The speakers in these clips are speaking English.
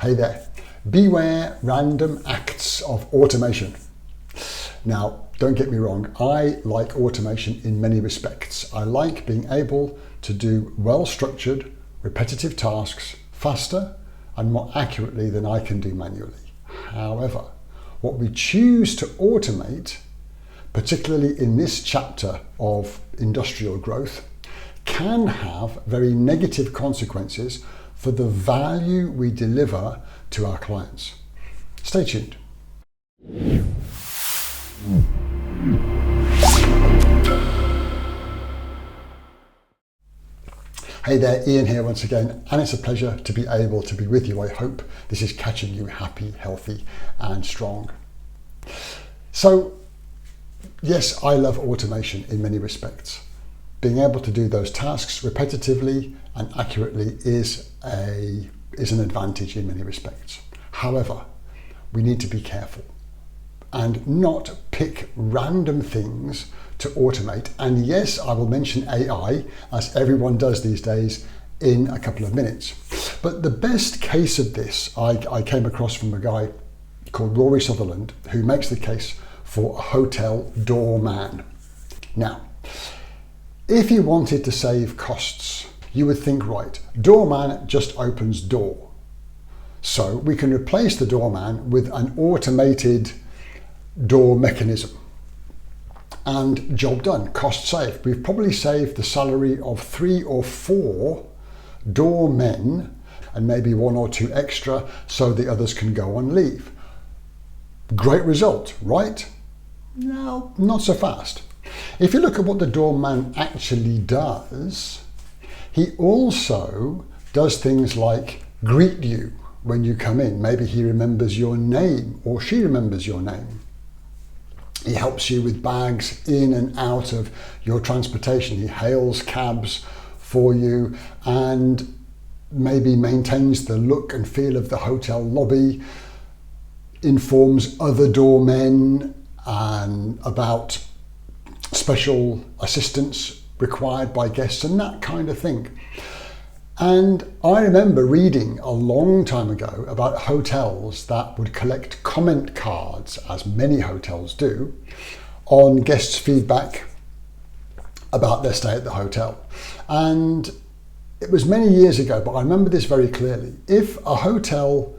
Hey there. Beware random acts of automation. Now, don't get me wrong, I like automation in many respects. I like being able to do well-structured, repetitive tasks faster and more accurately than I can do manually. However, what we choose to automate, particularly in this chapter of industrial growth, can have very negative consequences for the value we deliver to our clients. Stay tuned. Hey there, Ian here once again, and it's a pleasure to be able to be with you. I hope this is catching you happy, healthy, and strong. So, yes, I love automation in many respects. Being able to do those tasks repetitively and accurately is an advantage in many respects. However, we need to be careful and not pick random things to automate. And yes, I will mention AI, as everyone does these days, in a couple of minutes. But the best case of this I came across from a guy called Rory Sutherland, who makes the case for a hotel doorman. Now, if you wanted to save costs, you would think, right, doorman just opens door. So we can replace the doorman with an automated door mechanism. And job done, cost saved. We've probably saved the salary of 3 or 4 doormen and maybe 1 or 2 extra so the others can go on leave. Great result, right? No, not so fast. If you look at what the doorman actually does, he also does things like greet you when you come in. Maybe he remembers your name or she remembers your name. He helps you with bags in and out of your transportation. He hails cabs for you and maybe maintains the look and feel of the hotel lobby, informs other doormen about special assistance required by guests and that kind of thing. And I remember reading a long time ago about hotels that would collect comment cards, as many hotels do, on guests' feedback about their stay at the hotel. And it was many years ago, but I remember this very clearly. If a hotel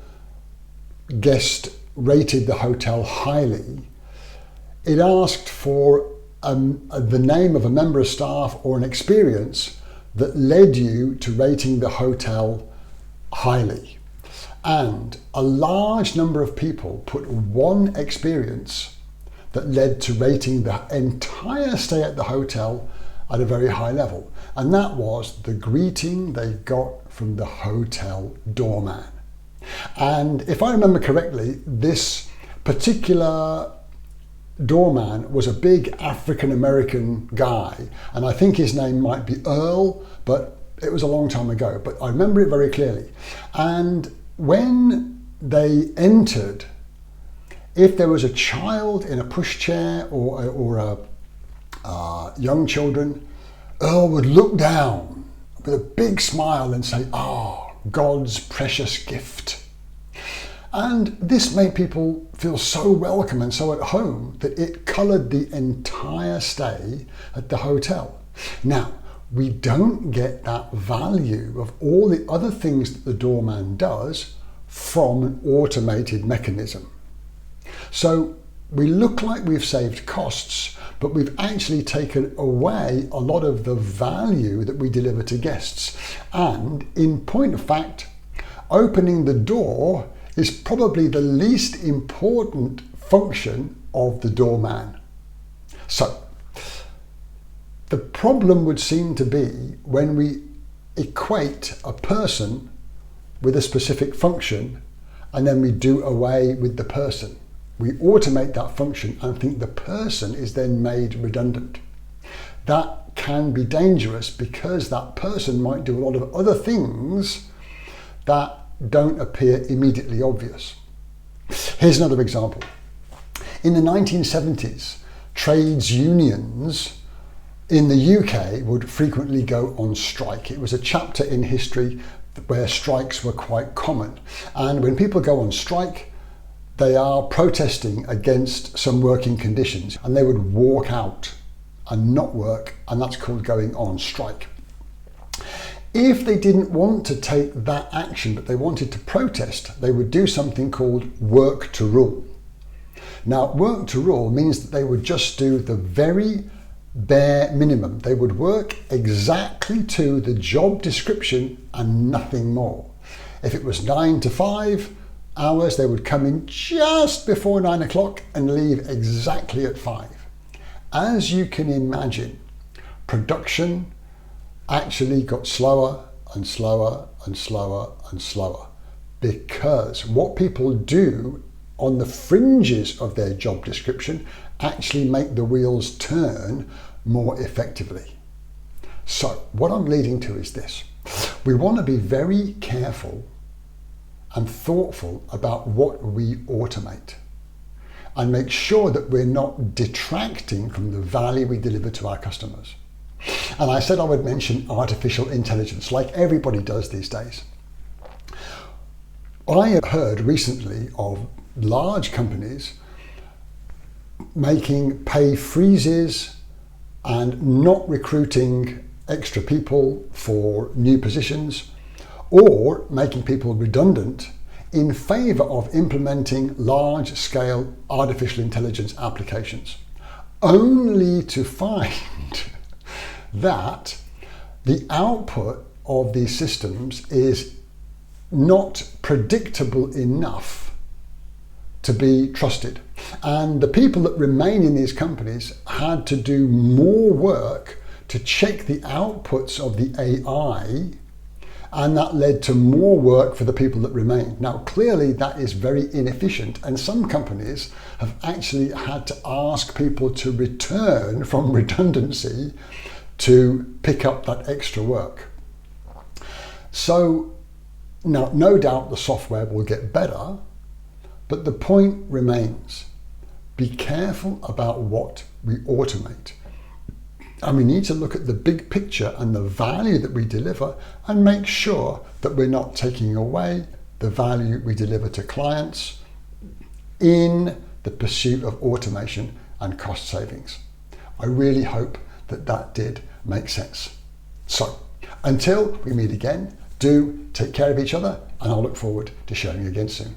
guest rated the hotel highly, it asked for the name of a member of staff or an experience that led you to rating the hotel highly. And a large number of people put one experience that led to rating the entire stay at the hotel at a very high level. And that was the greeting they got from the hotel doorman. And if I remember correctly, this particular doorman was a big African-American guy, and I think his name might be Earl, but it was a long time ago, but I remember it very clearly. And when they entered, if there was a child in a pushchair or young children, Earl would look down with a big smile and say, "Ah, God's precious gift." And this made people feel so welcome and so at home that it coloured the entire stay at the hotel. Now, we don't get that value of all the other things that the doorman does from an automated mechanism. So we look like we've saved costs, but we've actually taken away a lot of the value that we deliver to guests. And in point of fact, opening the door is probably the least important function of the doorman. So, the problem would seem to be when we equate a person with a specific function and then we do away with the person. We automate that function and think the person is then made redundant. That can be dangerous because that person might do a lot of other things that don't appear immediately obvious. Here's another example. In the 1970s, trades unions in the UK would frequently go on strike. It was a chapter in history where strikes were quite common. And when people go on strike, they are protesting against some working conditions, and they would walk out and not work, and that's called going on strike. If they didn't want to take that action, but they wanted to protest, they would do something called work to rule. Now, work to rule means that they would just do the very bare minimum. They would work exactly to the job description and nothing more. If it was 9 to 5 hours, they would come in just before 9 o'clock and leave exactly at 5. As you can imagine, production actually got slower and slower and slower and slower, because what people do on the fringes of their job description actually make the wheels turn more effectively. So what I'm leading to is this. We want to be very careful and thoughtful about what we automate, and make sure that we're not detracting from the value we deliver to our customers. And I said I would mention artificial intelligence, like everybody does these days. I have heard recently of large companies making pay freezes and not recruiting extra people for new positions, or making people redundant in favour of implementing large-scale artificial intelligence applications, only to find that the output of these systems is not predictable enough to be trusted. And the people that remain in these companies had to do more work to check the outputs of the AI, and that led to more work for the people that remain. Now, clearly that is very inefficient, and some companies have actually had to ask people to return from redundancy to pick up that extra work. So now, no doubt the software will get better, but the point remains: be careful about what we automate. And we need to look at the big picture and the value that we deliver, and make sure that we're not taking away the value we deliver to clients in the pursuit of automation and cost savings. I really hope that that did make sense. So until we meet again, do take care of each other, and I'll look forward to sharing again soon.